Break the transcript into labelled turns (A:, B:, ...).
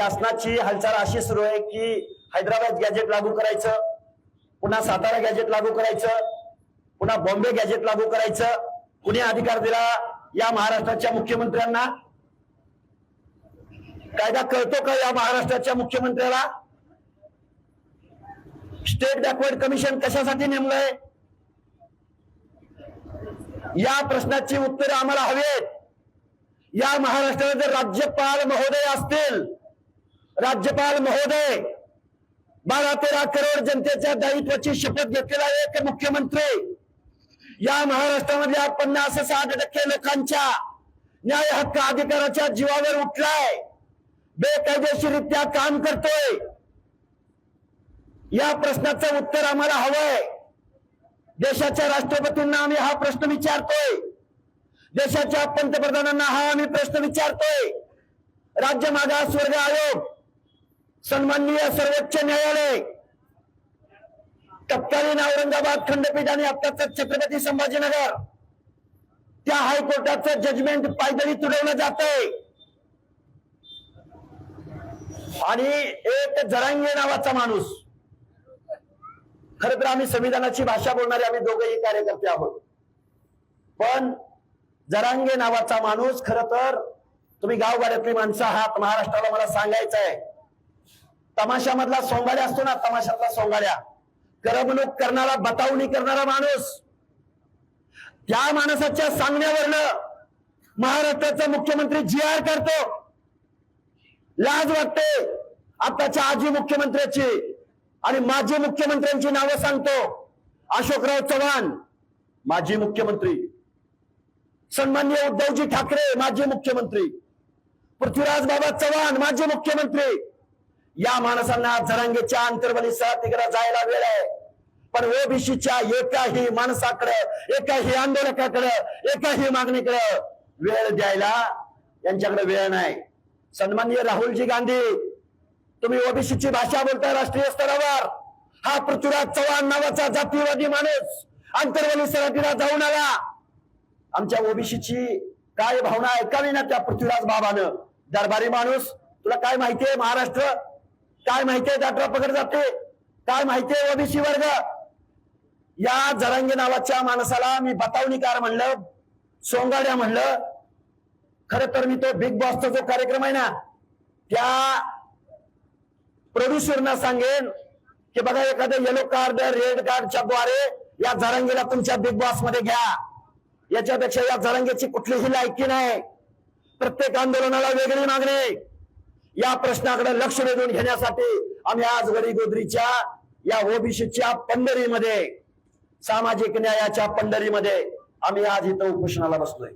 A: शासनाची हालचाल अशी सुरू आहे की हैदराबाद गॅजेट लागू करायचं, पुन्हा सातारा गॅजेट लागू करायचं, पुन्हा बॉम्बे गॅजेट लागू करायचं. कुणी अधिकार दिला या महाराष्ट्राच्या मुख्यमंत्र्यांना? कायदा कळतो का या महाराष्ट्राच्या मुख्यमंत्र्याला? स्टेट बॅकवर्ड कमिशन कशासाठी नेमलंय? या प्रश्नाची उत्तरे आम्हाला हवेत. या महाराष्ट्रात जर राज्यपाल महोदय असतील, राज्यपाल महोदय 12-13 करोड जनतेच्या दायित्वाची शपथ घेतलेला एक मुख्यमंत्री या महाराष्ट्रामधल्या 50-60% लोकांच्या न्याय हक्क अधिकाराच्या जीवावर उठलाय, बेकायदेशीररित्या काम करतोय. या प्रश्नाचं उत्तर आम्हाला हवंय. देशाच्या राष्ट्रपतींना आम्ही हा प्रश्न विचारतोय, देशाच्या पंतप्रधानांना हा आम्ही प्रश्न विचारतोय. राज्य मागासवर्ग आयोग, सन्माननीय सर्वोच्च न्यायालय, तत्कालीन औरंगाबाद खंडपीठ आणि आत्ताच छत्रपती संभाजीनगर, त्या हायकोर्टाचं जजमेंट पायदळी तुडवलं जातंय. आणि एक जरांगे नावाचा माणूस, खरं तर आम्ही संविधानाची भाषा बोलणारे आम्ही दोघेही कार्यकर्ते आहोत, पण जरांगे नावाचा माणूस, खरं तर तुम्ही गावगाड्यातली माणसं आहात, महाराष्ट्राला मला सांगायचं आहे, तमाशामधला सोंगाड्या असतो ना, तमाशातला सोंगाड्या, करमणूक करणारा, बतावणी करणारा माणूस, त्या माणसाच्या सांगण्यावरनं महाराष्ट्राचा मुख्यमंत्री जी.आर. करतो. लाज वाटते आताच्या आजी मुख्यमंत्र्याची आणि माजी मुख्यमंत्र्यांची नावं सांगतो. अशोकराव चव्हाण माजी मुख्यमंत्री, सन्माननीय उद्धवजी ठाकरे माजी मुख्यमंत्री, पृथ्वीराज बाबा चव्हाण माजी मुख्यमंत्री. या माणसांना जरांगेच्या अंतर्बलीसह तिकडे जायला वेळ आहे, पण ओबीसीच्या एकाही माणसाकडे, एकाही आंदोलकाकडे, एकाही मागणीकडे वेळ द्यायला यांच्याकडे वेळ नाही. सन्माननीय राहुलजी गांधी, तुम्ही ओबीसीची भाषा बोलताय राष्ट्रीय स्तरावर. हा पृथ्वीराज चव्हाण नावाचा जातीवादी माणूस अंतर्बली सराटीला जाऊन आला. आमच्या ओबीसीची काय भावना ऐकावी ना त्या पृथ्वीराज बाबानं. दरबारी माणूस, तुला काय माहितीये महाराष्ट्र, काय माहितीये दाटरा पकड जाते, काय माहितीये ओबीसी वर्ग? या जरांगे नावाच्या माणसाला मी बतावणीकार म्हणलं, सोंगाड्या म्हणलं. खरं तर मी तो बिग बॉसचा जो कार्यक्रम आहे ना, त्या प्रोड्युसरना सांगेन की बघा, एखादं येलो कार्ड, रेड कार्डच्या द्वारे या जरांगेला तुमच्या बिग बॉस मध्ये घ्या. याच्यापेक्षा या जरांगेची कुठलीही लायकी नाही. प्रत्येक आंदोलनाला वेगळी मागणी. या प्रश्नाकडे लक्ष वेधून घेण्यासाठी आम्ही आज गडीगोद्रीच्या या ओबीसीच्या पंढरीमध्ये, सामाजिक न्यायाच्या पंढरीमध्ये आम्ही आज इथं उपोषणाला बसलोय.